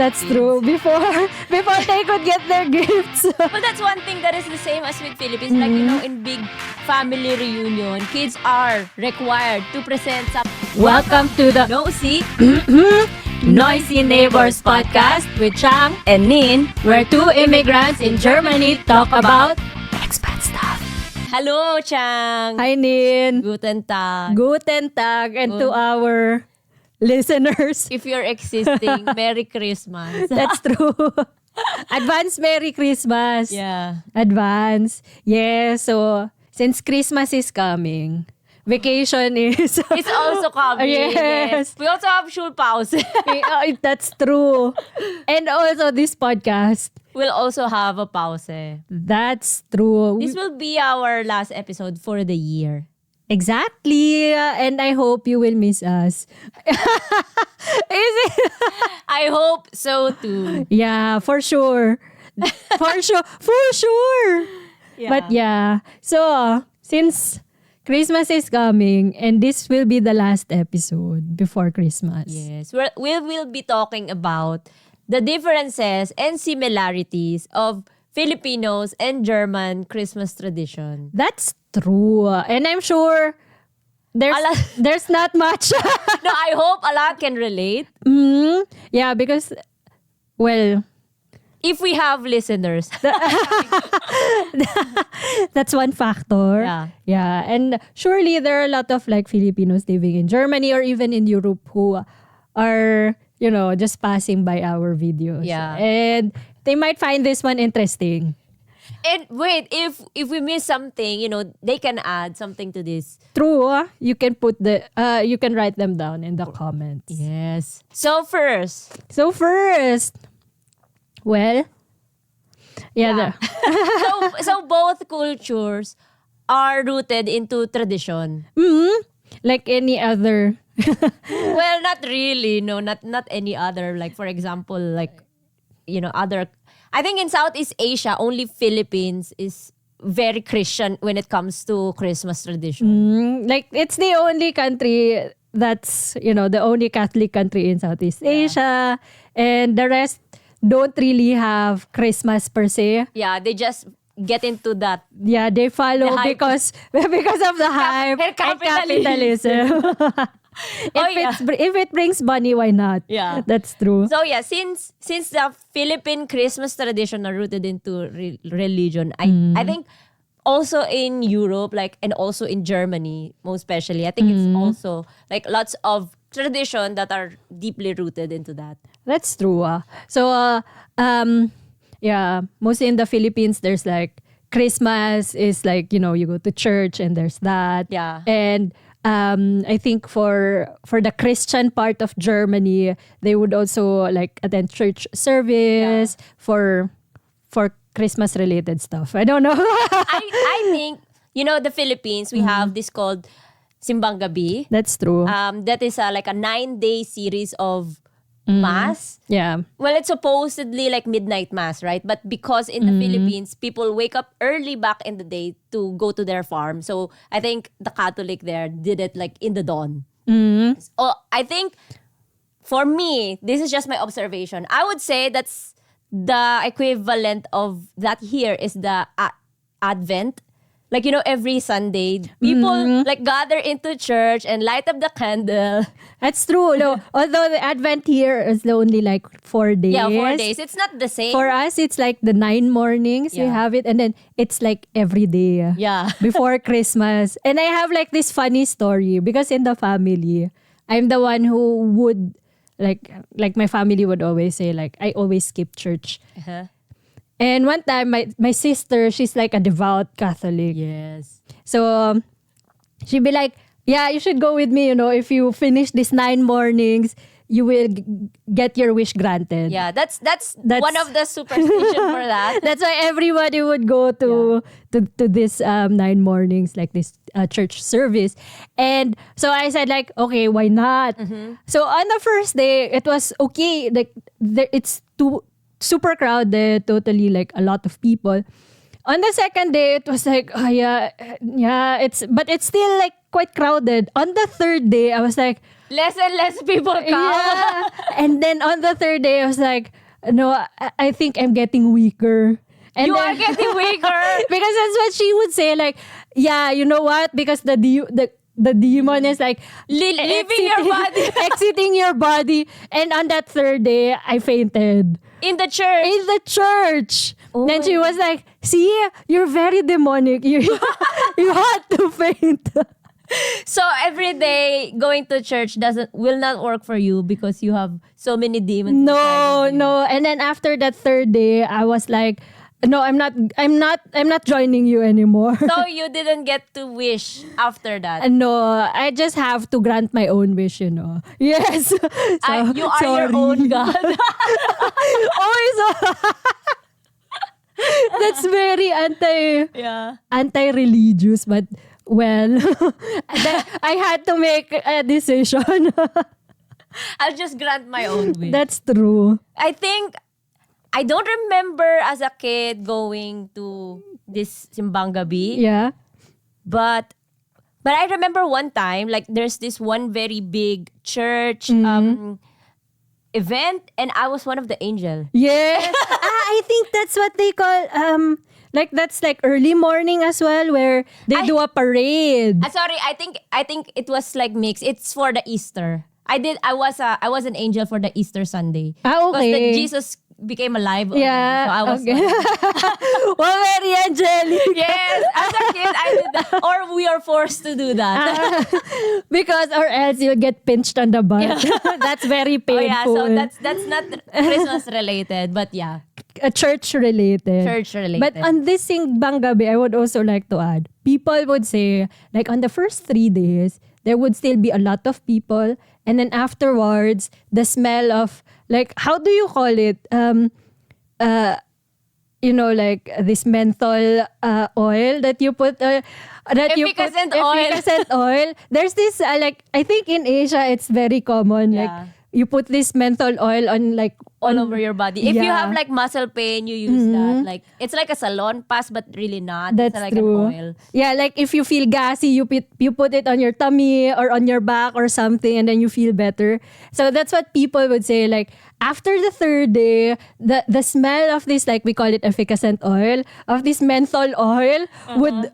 That's true. Before they could get their gifts. But that's one thing that is the same as with Philippines. Like, in big family reunion, kids are required to present some... Welcome to the Nosy Noisy Neighbors podcast with Chang and Nin, where two immigrants in Germany talk about expat stuff. Hello, Chang! Hi, Nin. Guten Tag. Guten Tag. And to our listeners, If you're existing, Merry Christmas. that's true. Advance Merry Christmas. Yeah. Advance. Yes, so since Christmas is coming, vacation is... It's also coming. Yes. We also have Schulpause. That's true. And also this podcast. We'll also have a pause. That's true. This will be our last episode for the year. Exactly. And I hope you will miss us. Is it? I hope so too. Yeah, for sure. For sure. For sure. Yeah. But yeah. So, since Christmas is coming and this will be the last episode before Christmas. Yes, we will be talking about the differences and similarities of Filipinos and German Christmas tradition. That's true. And I'm sure there's not much. No, I hope a lot can relate. Yeah, because, well, If we have listeners. that's one factor. Yeah. Yeah. And surely there are a lot of like Filipinos living in Germany or even in Europe who are, just passing by our videos. Yeah. And they might find this one interesting. And wait, if we miss something, they can add something to this. True. You can you can write them down in the comments. Yes. So first, Well, yeah. so both cultures are rooted into tradition. Like any other. Well, not really. No, not any other. Like, for example, other. I think in Southeast Asia, only Philippines is very Christian when it comes to Christmas tradition. Like, it's the only country that's, the only Catholic country in Southeast Asia. And the rest don't really have Christmas per se. Yeah, they just get into that. Yeah, they follow The hype. because of the hype and capitalism. If it brings money, why not? Yeah. That's true. So yeah, since the Philippine Christmas tradition are rooted into religion, I think also in Europe, and also in Germany, most especially, I think it's also lots of tradition that are deeply rooted into that. That's true. So, yeah, mostly in the Philippines, there's Christmas is you go to church and there's that. Yeah. And I think for the Christian part of Germany, they would also attend church service for Christmas related stuff. I don't know. I think, the Philippines, we have this called Simbang Gabi. That's true. That is a 9-day series of mass. Yeah. Well, it's supposedly midnight mass, right? But because in the Philippines, people wake up early back in the day to go to their farm. So I think the Catholic there did it in the dawn. So I think for me, this is just my observation. I would say that's the equivalent of that here is the Advent. Every Sunday, people gather into church and light up the candle. That's true. No, although the Advent here is only 4 days. Yeah, 4 days. It's not the same. For us, it's the 9 mornings we have it, and then it's every day. Yeah. Before Christmas. And I have this funny story because in the family, I'm the one who would my family would always say I always skip church. Uh-huh. And one time, my sister, she's a devout Catholic. Yes. So, she'd be like, yeah, you should go with me, if you finish these 9 mornings, you will get your wish granted. Yeah, that's one of the superstition for that. That's why everybody would go to this 9 mornings, this church service. And so I said okay, why not? So on the first day, it was okay. It's super crowded, totally a lot of people. On the second day, it was but it's still quite crowded. On the third day, I was less and less people come. Yeah. And then on the third day, I was like, no, I think I'm getting weaker. And You then, are getting weaker. because that's what she would say. Like, yeah, you know what? Because the demon is like Leaving your body. exiting your body. And on that third day, I fainted In the church. in the church. Oh Then my she was like, "See, you're very demonic. You you had to faint." So every day going to church will not work for you because you have so many demons. No, inside of you. no. And then after that third day, I was like, "No, I'm not joining you anymore." So you didn't get to wish after that. No, I just have to grant my own wish, you know. Yes. You are your own God. Oh, so that's very Yeah. anti-religious, but well, I had to make a decision. I'll just grant my own wish. That's true. I think I don't remember as a kid going to this Simbang Gabi, Yeah. but I remember one time like there's this one very big church event and I was one of the angel. Yes. I think that's what they call like that's like early morning as well, where they do a parade. Sorry, I think it was like mixed. It's for the Easter. I was an angel for the Easter Sunday. Ah, okay. Because Jesus became alive already, Yeah. so I was okay. Well, very angelic. yes, as a kid I did that. Or we are forced to do that. Because or else you'll get pinched on the butt. That's very Oh painful. yeah, so that's not Christmas related, but yeah, a church related. church related. But on this Simbang Gabi, I would also like to add, people would say, like on the first 3 days, there would still be a lot of people. And then afterwards, the smell of, like, how do you call it? You know, like this menthol oil that you put, Efficacent oil. efficacent oil. There's this, like, I think in Asia, it's very common. Yeah. Like, you put this menthol oil on, like, all over your body. If you Yeah. have like muscle pain, you use that. Like it's like a salon pass, but really not. That's it's like true. an oil. Yeah, like if you feel gassy, you put it on your tummy or on your back or something, and then you feel better. So that's what people would say. Like after the third day, the smell of this, like we call it efficacent oil, of this menthol oil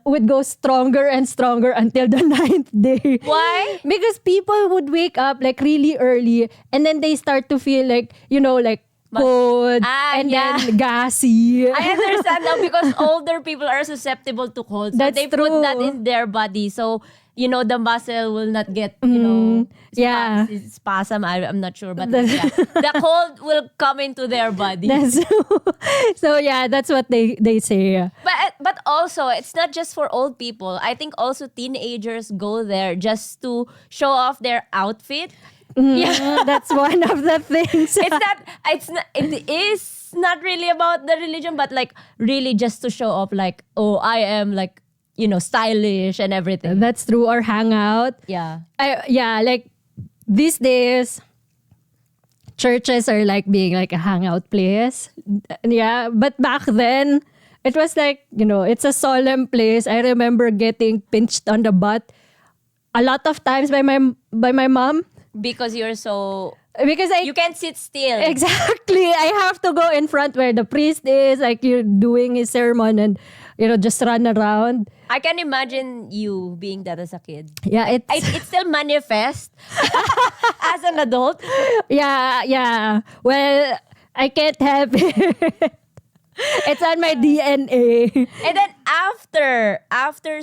would go stronger and stronger until the 9th day. Why? Because people would wake up like really early, and then they start to feel like, you know, like cold and yeah. then gassy. I understand now because older people are susceptible to cold. So That's they true. put that in their body. So, you know, the muscle will not get, you know, Yeah. spasm. I'm not sure. But yeah, the cold will come into their body. That's so yeah, that's what they say. But also, it's not just for old people. I think also teenagers go there just to show off their outfit. Yeah. That's one of the things. It is not really about the religion, but like really just to show off like, oh, I am like, you know, stylish and everything. That's true. Or hang out. Yeah. Yeah, like these days, churches are like being like a hangout place. Yeah, but back then, it was like, you know, it's a solemn place. I remember getting pinched on the butt a lot of times by my mom. Because you're so... Because You can't sit still. Exactly. I have to go in front where the priest is, like you're doing his sermon, and, you know, just run around. I can imagine you being that as a kid. Yeah, It still manifests as an adult. yeah. Well, I can't help it. It's on my DNA. And then after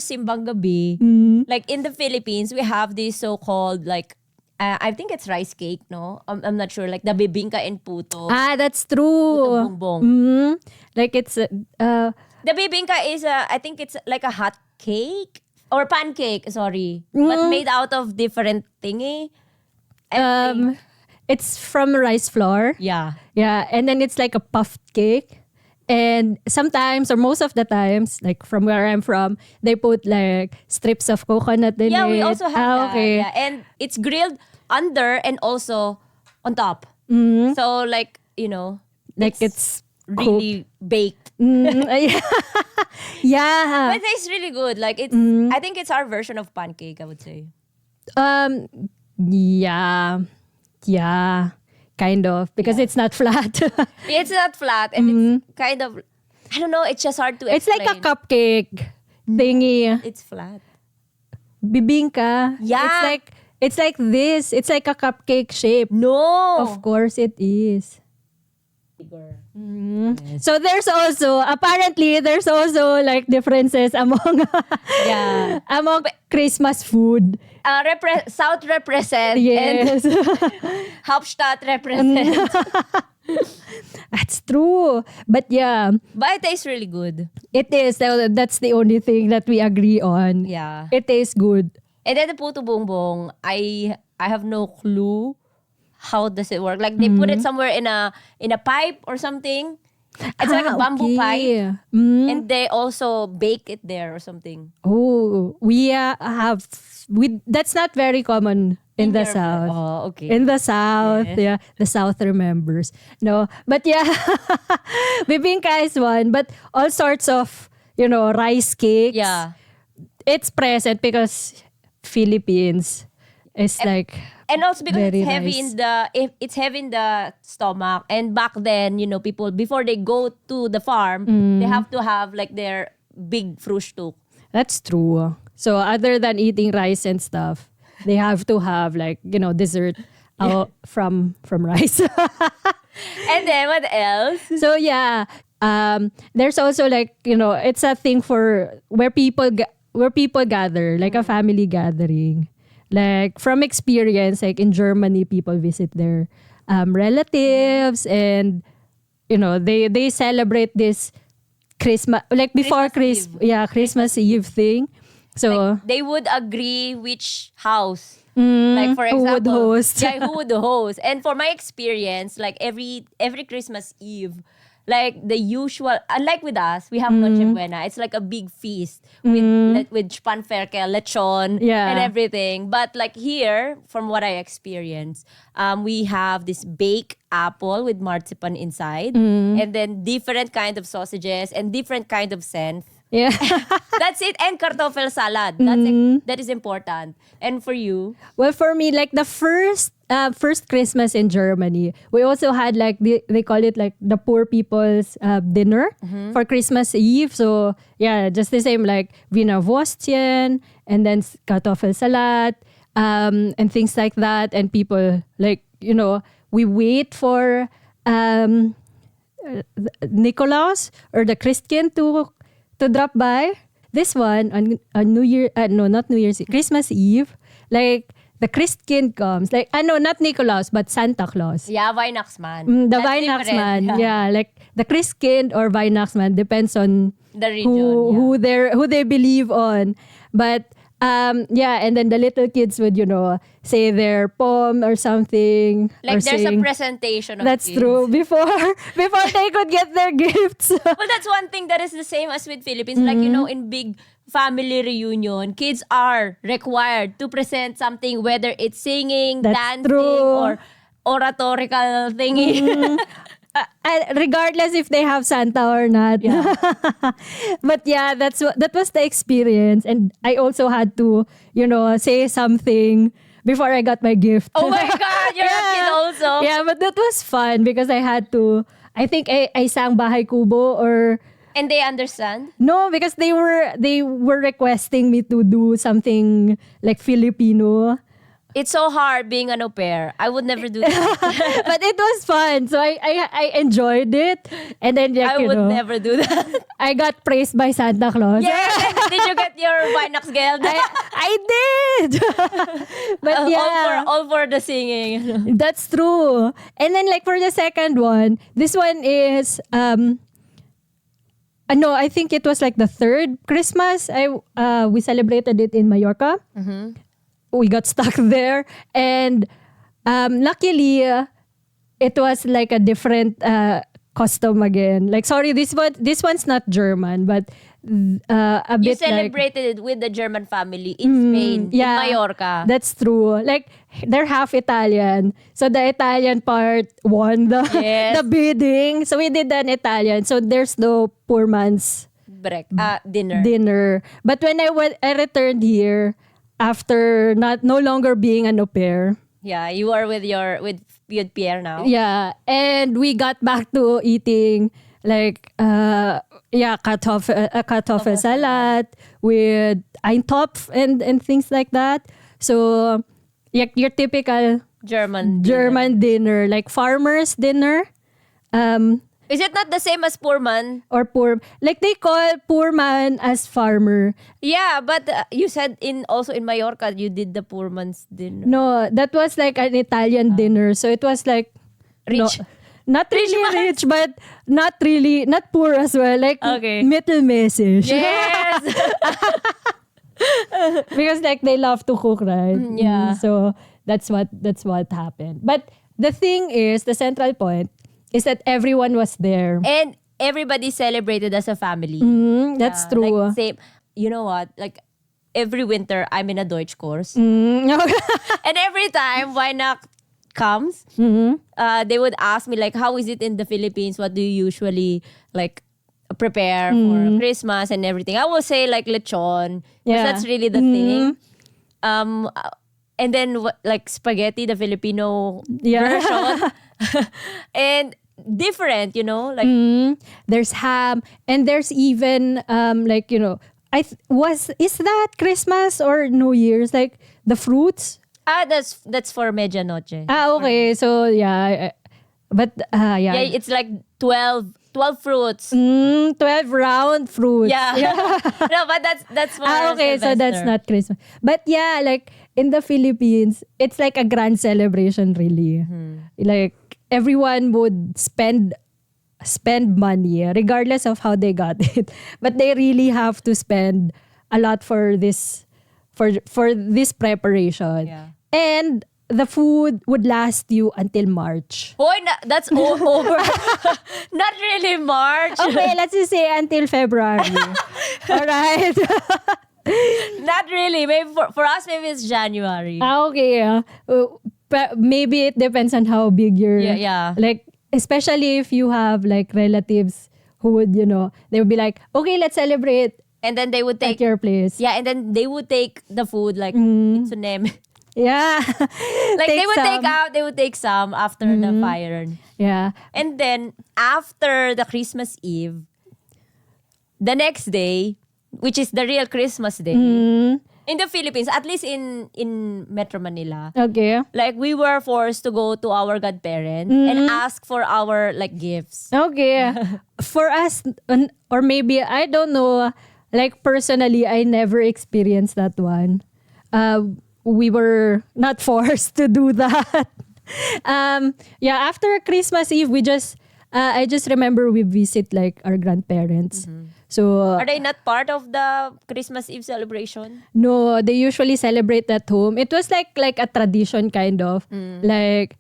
Simbang Gabi, like in the Philippines, we have this so-called like, I think it's rice cake, no? I'm not sure. Like the bibingka and puto. That's true. Puto bongbong. Like it's The bibingka is I think it's like a hot cake or pancake, sorry. But made out of different thingy. I think. it's from rice flour. Yeah. Yeah, and then it's like a puffed cake. And sometimes, or most of the times, like from where I'm from, they put like strips of coconut in it. Yeah, we also have that. Okay. Yeah. And it's grilled under and also on top. So like, you know, Like it's really baked. yeah. Yeah. But it's really good. Like it's I think it's our version of pancake, I would say. Yeah. Yeah. Kind of. Because it's not flat. It's not flat and it's kind of, I don't know, it's just hard to It's explain. like a cupcake thingy. It's flat. Bibingka. Yeah. It's like this. It's like a cupcake shape. No. Of course it is. So apparently there's also like differences among Yeah. among Christmas food. South represent Yes. and Hauptstadt represent. That's true. But yeah, But it tastes really good. it is. So that's the only thing that we agree on. Yeah. It tastes good. And then the puto bongbong, I have no clue how does it work. Like they put it somewhere in a pipe or something. It's like a bamboo pipe. And they also bake it there or something. Oh, we have that's not very common in the your- south. Oh, okay. In the south, Yes. yeah, the south remembers. No, but yeah, bibingka is one, but all sorts of rice cakes. Yeah. It's present because Philippines is like And also because very it's heavy nice. it's heavy in the stomach. And back then, people before they go to the farm, they have to have like their big Frühstück. That's true. So other than eating rice and stuff, they have to have like dessert from rice. And then what else? So yeah, there's also like it's a thing for where people gather, like a family gathering. Like from experience, like in Germany, people visit their relatives, and they celebrate this Christmas, like before Christmas Eve thing. So They would agree which house. Like for who example, would host? Yeah, who would host? And for my experience, like every Christmas Eve, like the usual, unlike with us, we have Noche Buena. It's like a big feast with spanferkel, lechon, Yeah. and everything. But like here, from what I experienced, we have this baked apple with marzipan inside, and then different kind of sausages and different kind of scent. yeah. That's it. And kartoffel salad. That is important. And for you? Well, for me, like the first Christmas in Germany, we also had like they call it like the poor people's dinner for Christmas Eve. So yeah, just the same like Wiener Würstchen and then kartoffel salad and things like that. And people like we wait for Nicholas or the Christian to drop by. This one on New Year, no, not New Year's Eve, Christmas Eve, like the Christkind comes. Like, no, not Nicholas, but Santa Claus. Yeah, Weihnachtsmann. The That's Weihnachtsmann, different. yeah, like the Christkind or Weihnachtsmann depends on The region. who they believe on. But yeah, and then the little kids would say their poem or something. Like or there's sing. a presentation of That's kids. true. Before they could get their gifts. Well, that's one thing that is the same as with Philippines. Like, in big family reunion, kids are required to present something, whether it's singing, That's dancing, true. or oratorical thingy. Regardless if they have Santa or not. Yeah. But yeah, that was the experience, and I also had to say something before I got my gift. Oh my God, you're a kid also. Yeah, but that was fun because I had to. I think I sang Bahay Kubo or. And they understand? No, because they were requesting me to do something like Filipino. It's so hard being an au pair. I would never do that. But it was fun. So I enjoyed it. And then like, I would never do that. I got praised by Santa Claus. Yeah. Did you get your Weihnachtsgeld? I did. But yeah. all for the singing. That's true. And then like for the second one, this one is no, I think it was like the third Christmas. We celebrated it in Mallorca. We got stuck there, and luckily it was like a different custom again. Like sorry, this one's not German, but a You bit like celebrated it with the German family in Spain, in Mallorca. That's true. Like they're half Italian, so the Italian part won the Yes. the bidding. So we did an Italian. So there's no poor man's Dinner. dinner. But when I returned here, after no longer being an au pair. Yeah, you are with Pierre now. Yeah, and we got back to eating like kartoffel salad with Eintopf and things like that. So your typical German dinner, like farmer's dinner. Is it not the same as poor man? Or poor, like they call poor man as farmer. Yeah, but you said also in Mallorca you did the poor man's dinner. No, that was like an Italian dinner. So it was like Rich. Not really rich, but not poor as well. Like mittelmäßig. Yes. Because like they love to cook, right? Yeah. So that's what happened. But the thing is, the central point is that everyone was there. And everybody celebrated as a family. That's true. Like same. You know what? Like every winter, I'm in a Deutsch course. Mm. And every time Wainak comes, they would ask me like, how is it in the Philippines? What do you usually like prepare for Christmas and everything? I will say like lechon. Because that's really the thing. And then like spaghetti, the Filipino version. And different, like there's ham, and there's even like is that Christmas or New Year's, like the fruits? That's for medianoche. Okay, so but yeah, it's like 12 fruits. 12 round fruits. Yeah. No, but that's for okay, Sylvester. so that's not Christmas. But yeah, like in the Philippines, it's like a grand celebration, really. Like everyone would spend money regardless of how they got it, but they really have to spend a lot for this preparation. Yeah. And the food would last you until March. Boy, that's over. Not really March. Okay, let's just say until February. All right. Not really. Maybe for us, maybe it's January. Okay. Maybe it depends on how big your like, especially if you have like relatives who would, they would be like, okay, let's celebrate. And then they would take at your place. Yeah, and then they would take the food like itsunem. Yeah. Like they would take some after the fire. Yeah. And then after the Christmas Eve, the next day, which is the real Christmas day, in the Philippines, at least in Metro Manila, okay, like we were forced to go to our godparents and ask for our like gifts. Okay. For us, or maybe, I don't know, like personally, I never experienced that one. We were not forced to do that. After Christmas Eve, I just remember we visit like our grandparents. So are they not part of the Christmas Eve celebration? No, they usually celebrate at home. It was like a tradition kind of. Like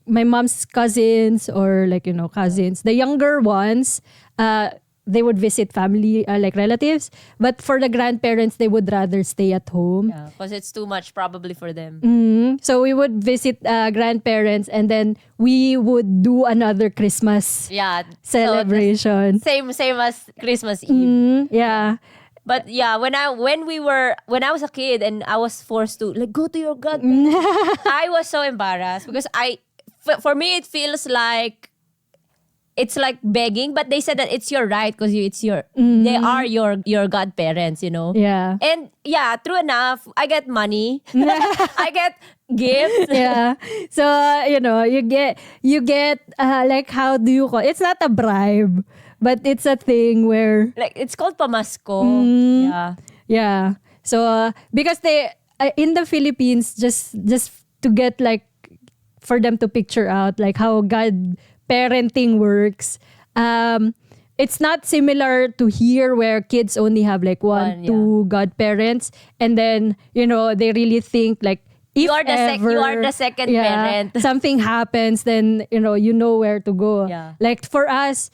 my mom's cousins, or like cousins, the younger ones, they would visit family, like relatives. But for the grandparents, they would rather stay at home. Yeah, because it's too much probably for them. So we would visit grandparents, and then we would do another Christmas celebration. So same as Christmas Eve. Yeah. But yeah, when I was a kid and I was forced to like go to your godparents, I was so embarrassed because for me it feels like it's like begging, but they said that it's your right because they are your godparents, Yeah. And yeah, true enough, I get money, I get gifts. Yeah. So you get like, how do you call it? It's not a bribe, but it's a thing where Like it's called pamasko. Yeah. Yeah. So because they in the Philippines, just to get like, for them to picture out like how parenting works. It's not similar to here where kids only have like one, two godparents, and then they really think like, if You are the second parent. something happens, then you know where to go. Yeah. Like for us,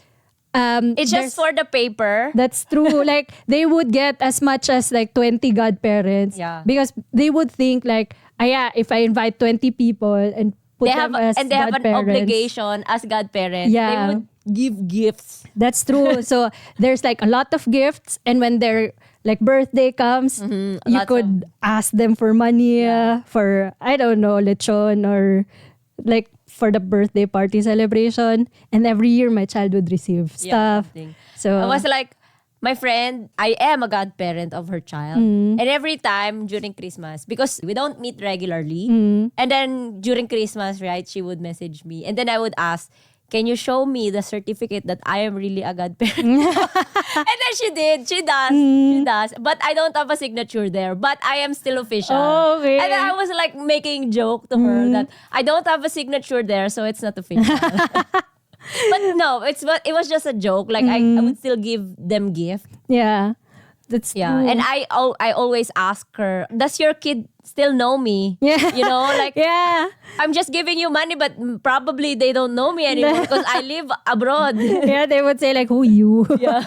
It's just for the paper. that's true. Like they would get as much as like 20 godparents. Yeah. Because they would think like, if I invite 20 people and put They them have as and they have an godparents. obligation as godparents. Yeah. They would give gifts. That's true. So there's like a lot of gifts, and when their like birthday comes, you Lots could ask them for money for, I don't know, lechon, or like for the birthday party celebration. And every year my child would receive stuff. Something. So I was like, my friend, I am a godparent of her child. Mm. And every time during Christmas, because we don't meet regularly, and then during Christmas, right, she would message me. And then I would ask, can you show me the certificate that I am really a godparent? And then she did. She does. She does. But I don't have a signature there. But I am still official. Oh, okay. And then I was like making joke to her that I don't have a signature there, so it's not official. But no, it was just a joke. Like I would still give them gift. yeah, that's Yeah, true. and I always ask her, does your kid still know me? Yeah. You know, like yeah. I'm just giving you money, but probably they don't know me anymore because I live abroad. Yeah, they would say like, who you? Yeah.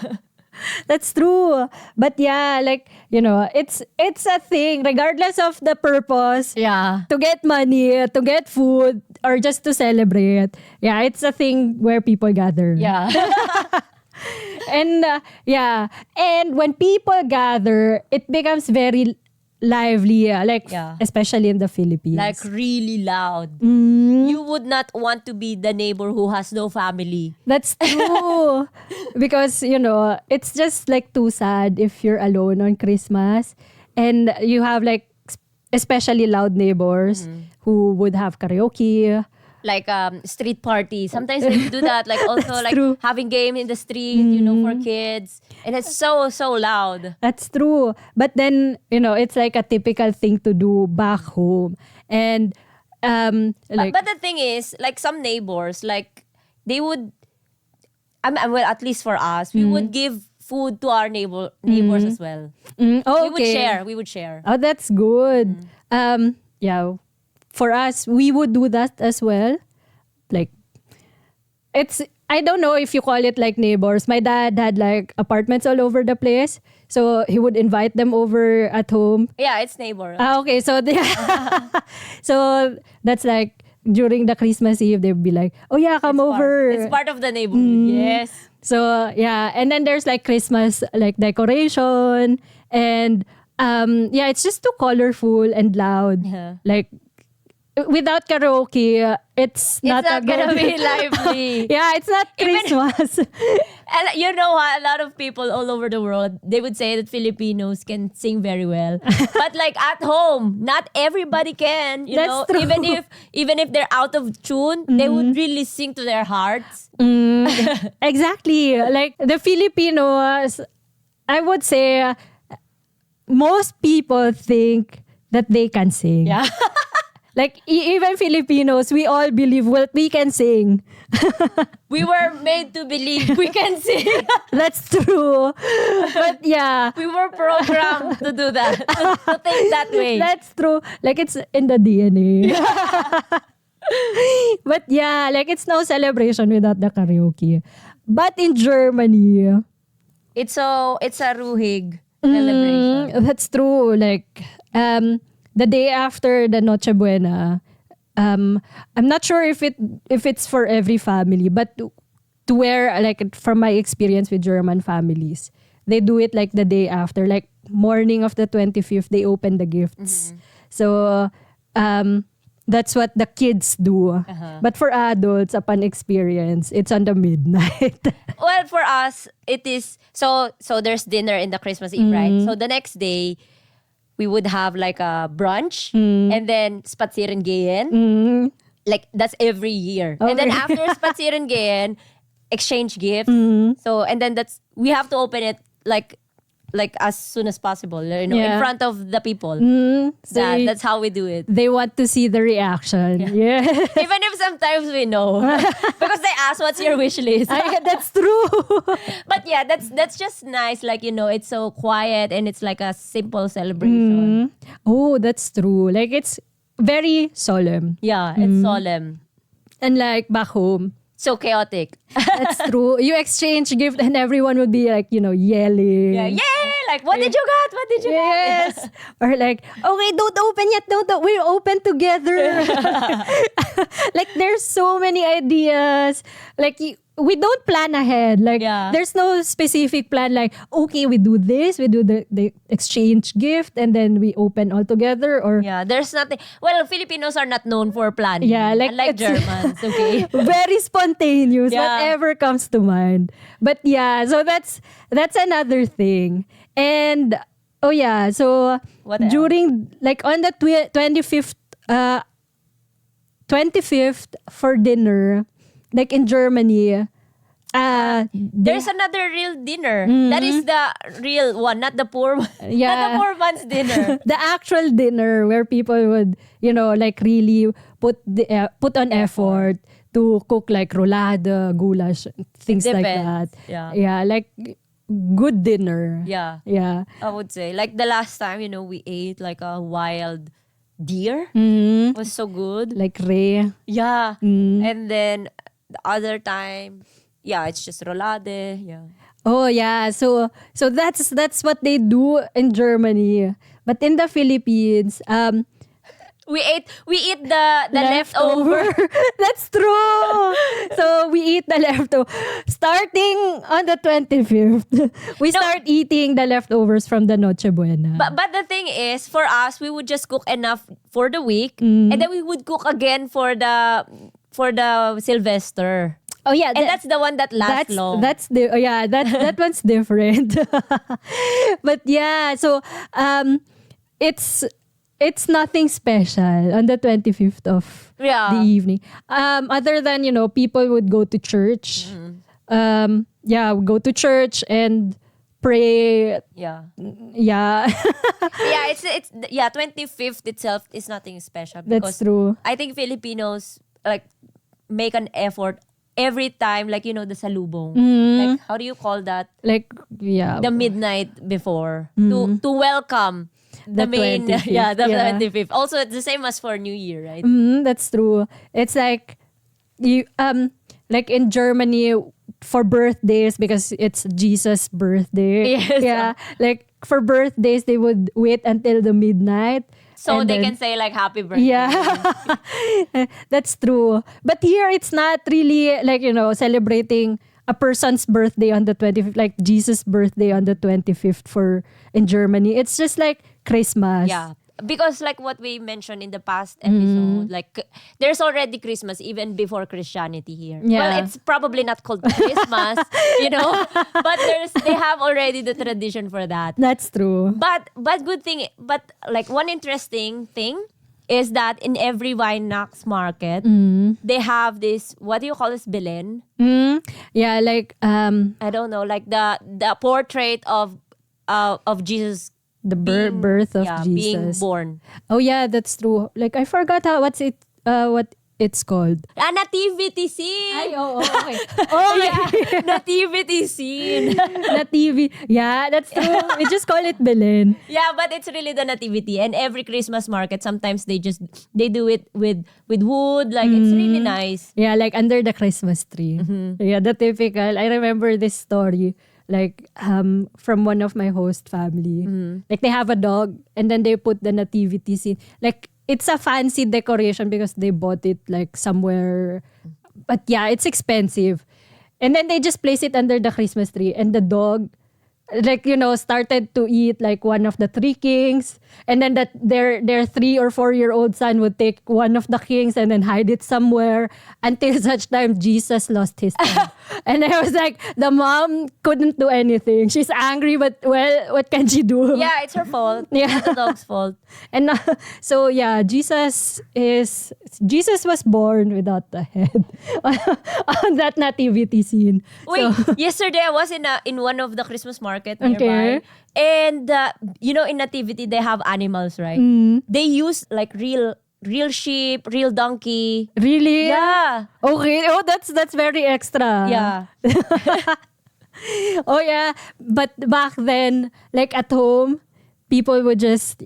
That's true. But yeah, like, it's a thing regardless of the purpose. Yeah. To get money, to get food, or just to celebrate. Yeah, it's a thing where people gather. Yeah. And and when people gather, it becomes very lively, like Yeah. especially in the Philippines. Like really loud. You would not want to be the neighbor who has no family. That's true. Because, it's just like too sad if you're alone on Christmas and you have like especially loud neighbors who would have karaoke. Like street parties. Sometimes they do that. Like also like true. having game in the street, for kids. And it's so loud. That's true. But then, it's like a typical thing to do back home. And like But the thing is, like some neighbors, like they would, well, at least for us, we would give food to our neighbors as well. oh, We would okay. share. We would share. Oh, that's good. Yeah. For us, we would do that as well. Like, I don't know if you call it like neighbors. My dad had like apartments all over the place. So he would invite them over at home. Yeah, it's neighbor. Okay. So, so that's like during the Christmas Eve, they'd be like, oh yeah, come over. It's part of the neighborhood. Yes. So, yeah. And then there's like Christmas like decoration. And it's just too colorful and loud. Yeah. Like, without karaoke, it's not gonna good. be lively. Yeah, it's not Christmas. And you know what? A lot of people all over the world, they would say that Filipinos can sing very well. But like at home, not everybody can. You That's know, true. even if they're out of tune, they would really sing to their hearts. Exactly. Like the Filipinos, I would say most people think that they can sing. Yeah. Like even Filipinos, we all believe, well, we can sing. We were made to believe we can sing. That's true. But yeah, We were programmed to do that, to think that way. that's true. Like it's in the DNA. But yeah, like it's no celebration without the karaoke. But in Germany, It's a ruhig celebration. that's true. Like the day after the Noche Buena, I'm not sure if it's for every family, but to where, like from my experience with German families, they do it like the day after, like morning of the 25th, they open the gifts. So that's what the kids do. But for adults, upon experience, it's on the midnight. Well, for us, it is so there's dinner in the Christmas Eve, right? So the next day, we would have like a brunch and then Spazierengehen. Like that's every year. And then Okay. after Spazierengehen, exchange gifts. So and then we have to open it like as soon as possible, in Yeah. front of the people. So That's how we do it. they want to see the reaction. Yeah. Even if sometimes we know. Because they ask, what's your wish list? That's true. But yeah, that's just nice. Like, it's so quiet and it's like a simple celebration. Oh, that's true. Like it's very solemn. Yeah, it's solemn. And like back home, So chaotic. That's true. You exchange gift and everyone would be like, yelling. Yeah, yay! Like, what did you got? What did you Yes. Or like, okay, don't open yet. We'll open together. Like, there's so many ideas. Like, we don't plan ahead. Like, Yeah. there's no specific plan. Like, okay, we do this. We do the exchange gift and then we open all together. Or Yeah, there's nothing. Well, Filipinos are not known for planning. Yeah, like unlike it's- Germans, okay? very spontaneous, Yeah. whatever comes to mind. But yeah, so that's another thing. And oh yeah, so What else? during like on the 25th 25th for dinner, like in Germany, There's another real dinner. That is the real one, not the poor one. Yeah. Not the poor man's dinner. the actual dinner where people would, like really put on effort to cook like rolada, goulash, things like that. Depends. Yeah. Yeah, like good dinner. Yeah. Yeah. I would say. Like the last time, we ate like a wild deer. Mhm. It was so good. Like Ray. Yeah. And then the other time, yeah, it's just rolade. Yeah. Oh yeah, so that's what they do in Germany. But in the Philippines, We eat the leftover. That's true. So we eat the leftover. Starting on the 25th, we start eating the leftovers from the Noche Buena. But the thing is, for us, we would just cook enough for the week, and then we would cook again for the Sylvester. Oh yeah, And that's the one that lasts long. That one's different. But yeah, so it's nothing special on the 25th of Yeah. the evening. Other than, people would go to church. We go to church and pray. Yeah. Yeah. Yeah, it's 25th itself is nothing special because That's true. I think Filipinos like make an effort every time, like the salubong. Like, how do you call that? Like, yeah. The midnight before to welcome the main 25th, the yeah. 25th. Also, it's the same as for New Year, right? That's true. It's like you like in Germany for birthdays, because it's Jesus' birthday. Yes. Yeah. Like for birthdays they would wait until the midnight. So and they then- can say like happy birthday. Yeah. That's true. But here it's not really like, celebrating a person's birthday on the 25th, like Jesus' birthday on the 25th in Germany. It's just like Christmas. Yeah. Because like what we mentioned in the past episode, like there's already Christmas even before Christianity here. Yeah. Well, it's probably not called Christmas, but they have already the tradition for that. That's true. But good thing, but like one interesting thing is that in every Winax market, they have this, what do you call this, Belen? Yeah, like I don't know, like the portrait of Jesus. the birth of Jesus. Being born. Oh yeah, that's true. Like I forgot what it's called. Nativity scene! Okay. Yeah, nativity scene. Nativity. Yeah, that's true. We just call it Belen. Yeah, but it's really the nativity. And every Christmas market, sometimes they do it with wood. Like, it's really nice. Yeah, like under the Christmas tree. Yeah, the typical. I remember this story. Like from one of my host family. Like they have a dog and then they put the nativity scene. Like it's a fancy decoration because they bought it like somewhere. But yeah, it's expensive. And then they just place it under the Christmas tree. And the dog, like, started to eat like one of the three kings. And then their 3 or 4-year-old son would take one of the kings and then hide it somewhere until such time Jesus lost his son. And I was like, the mom couldn't do anything. She's angry, but well, what can she do? Yeah, it's her fault. Yeah. It's the dog's fault. And so yeah, Jesus was born without a head on that nativity scene. Wait, So- yesterday I was in one of the Christmas market nearby. Okay. And in nativity they have animals, right? They use like real sheep, real donkey. Really? Yeah. Okay. Oh, that's very extra. Yeah. Oh yeah. But back then, like at home, people would just,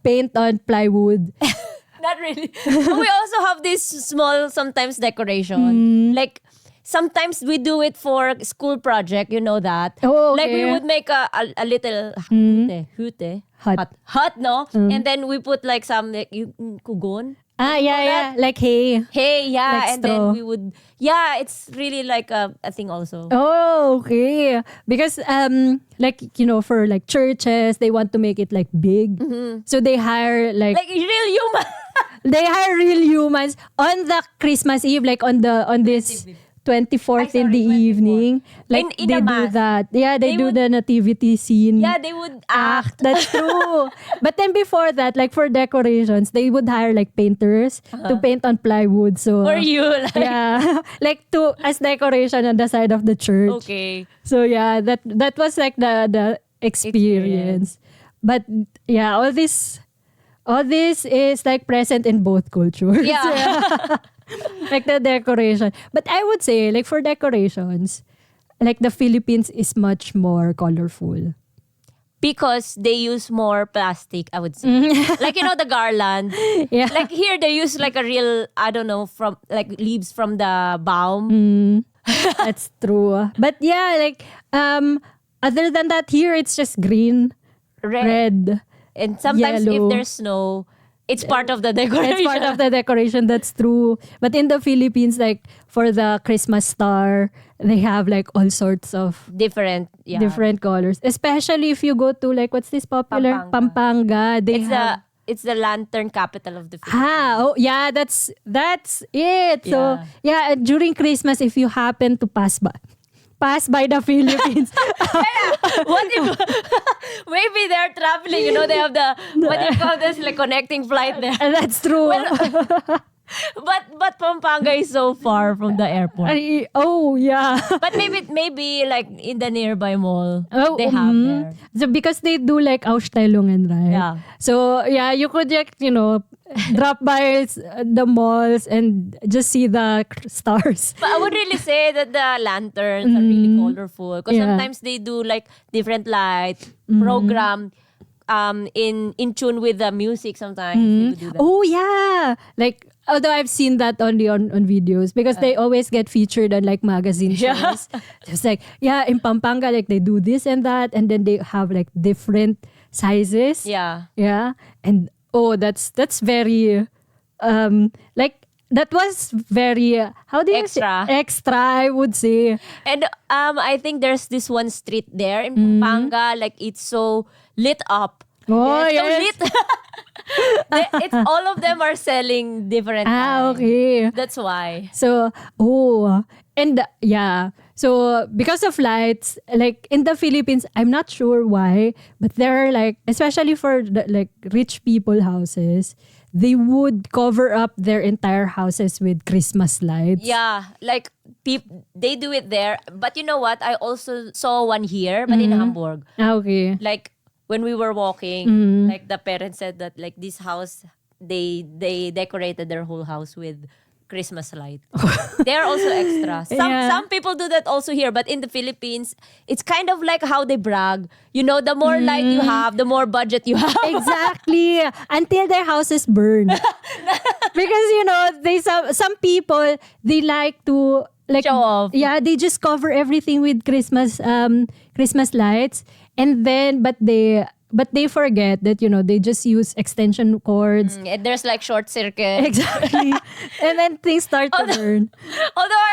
paint on plywood. Not really. But we also have this small sometimes decoration. Like sometimes we do it for school project, you know that. Oh, Like we okay. would make a little hute, hut, no? And then we put like some like kugon. Yeah. Like, hey. Hey, yeah, Like and straw. then we would, it's really like a thing also. Oh, okay. Because like, for like churches, they want to make it like big. So they hire like Like real human. they hire real humans on the Christmas Eve, like on this 24th in the evening. Like In they a do mass. that. Yeah, they do would- the nativity scene. Yeah, they would act. That's true. But then before that, like for decorations, they would hire like painters to paint on plywood. So For you, like, yeah, like to as decoration on the side of the church. okay. So yeah, that was like the experience. But yeah, all this is like present in both cultures. Yeah. Like the decoration. But I would say like for decorations, like the Philippines is much more colorful. Because they use more plastic, I would say. Like, the garland. Yeah. Like here, they use like a real, I don't know, from like leaves from the baum. That's true. But yeah, like other than that, here it's just green, red. And sometimes Yellow. if there's snow, it's part of the decoration. It's part of the decoration, that's true. But in the Philippines, like for the Christmas star, they have like all sorts of different, yeah. different colors. Especially if you go to like, what's this popular? Pampanga. They have... It's the lantern capital of the Philippines. Oh yeah, that's it. So yeah, during Christmas, if you happen to pass by the Philippines, What if maybe they're traveling, they have the what do you call this, like connecting flight there. that's true. But Pampanga is so far from the airport. Oh yeah. But maybe like in the nearby mall, Oh, they have there. So because they do like Ausstellungen, right? Yeah. So yeah, you could just, drop by the malls and just see the stars. But I would really say that the lanterns are really colorful because Yeah. sometimes they do like different lights, program in tune with the music sometimes. They would do that. Oh yeah. Like although I've seen that only on videos because they always get featured on like magazine shows. Just like, yeah, in Pampanga, like they do this and that, and then they have like different sizes. Yeah. Yeah. And that's very like that was very how do you Extra. say extra, I would say. And I think there's this one street there in Pampanga, like it's so lit up. Oh, It's yes. so lit. It's all of them are selling different kinds. Okay. That's why. So, and yeah. So, because of lights, like in the Philippines, I'm not sure why, but there are like, especially for the, like rich people houses, they would cover up their entire houses with Christmas lights. Yeah, like they do it there. But you know what? I also saw one here, but in Hamburg. Okay. Like when we were walking, like the parents said that like this house, they decorated their whole house with Christmas light. They're also extra. Some people do that also here, but in the Philippines, it's kind of like how they brag. The more light you have, the more budget you have. Exactly. Until their houses burn. Because they some people, they like to like Show off. Yeah, they just cover everything with Christmas lights, and then but they forget that they just use extension cords. And there's like short circuit. Exactly. And then things start to burn. Although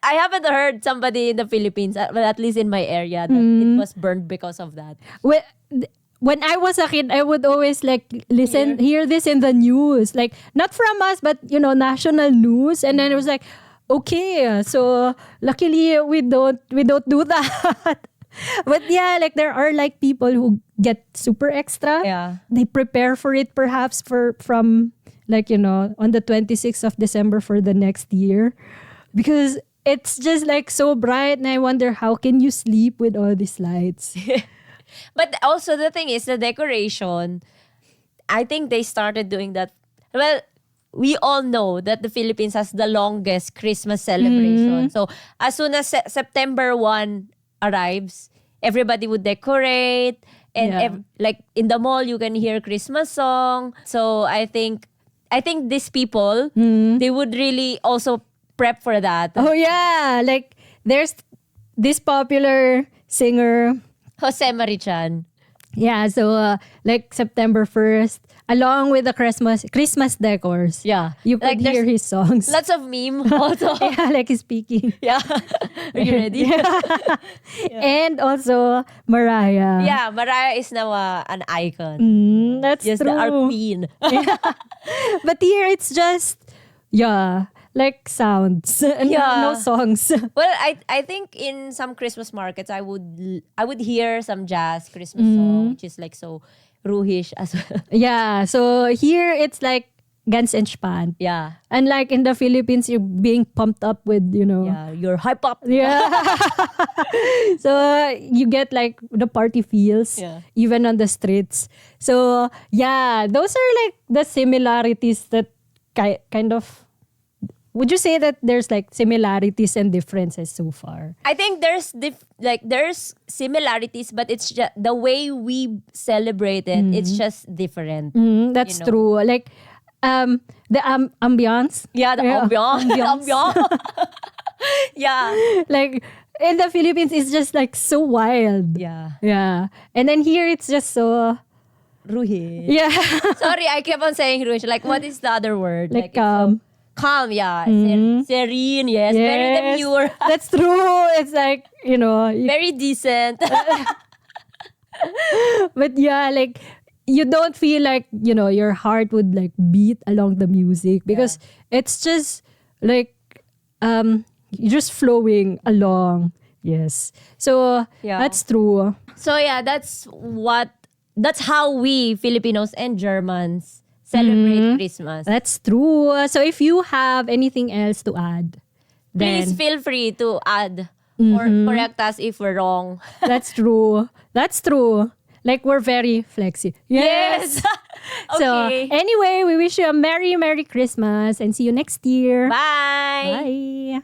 I haven't heard somebody in the Philippines, but at least in my area, that it was burned because of that. When I was a kid, I would always like hear this in the news, like not from us, but national news, and then it was like, okay, so luckily we don't do that. But yeah, like there are like people who get super extra. Yeah. They prepare for it perhaps from like on the 26th of December for the next year, because it's just like so bright, and I wonder how can you sleep with all these lights. But also the thing is the decoration. I think they started doing that. Well, we all know that the Philippines has the longest Christmas celebration. So as soon as September 1 arrives, everybody would decorate, and like in the mall you can hear Christmas song. So I think these people, they would really also prep for that. Oh yeah, like there's this popular singer. Jose Marichan. Yeah, so like September 1st, along with the Christmas decors. Yeah. You could Like, hear his songs. Lots of meme also. Yeah, like he's speaking. Yeah. Are you ready? And also Mariah. Yeah, Mariah is now an icon. That's Just true. our queen. But here it's just, like sounds. Yeah. No songs. Well, I think in some Christmas markets I would hear some jazz Christmas song, which is like so ruhish as well. Yeah, so here it's like Guns and Span. Yeah. And like in the Philippines, you're being pumped up with, Yeah, you're hype up. Yeah. So you get like the party feels even on the streets. So yeah, those are like the similarities that kind of. Would you say that there's like similarities and differences so far? I think there's there's similarities, but it's just the way we celebrate it. It's just different. That's true. Like the ambiance. Yeah, the ambiance. Ambiance. Yeah. Like in the Philippines, it's just like so wild. Yeah. Yeah. And then here it's just so. Ruhi. Yeah. Sorry, I kept on saying ruhi. Like, what is the other word? Like Calm, yeah. Serene, yes. Very demure. That's true. It's like, Very decent. but yeah, like you don't feel like, your heart would like beat along the music because it's just like you're just flowing along. Yes. So that's true. So yeah, that's how we Filipinos and Germans celebrate Christmas. That's true. So if you have anything else to add, then Please feel free to add or correct us if we're wrong. That's true. That's true. Like we're very flexi. Yes. So Okay. anyway, we wish you a Merry Christmas and see you next year. Bye. Bye.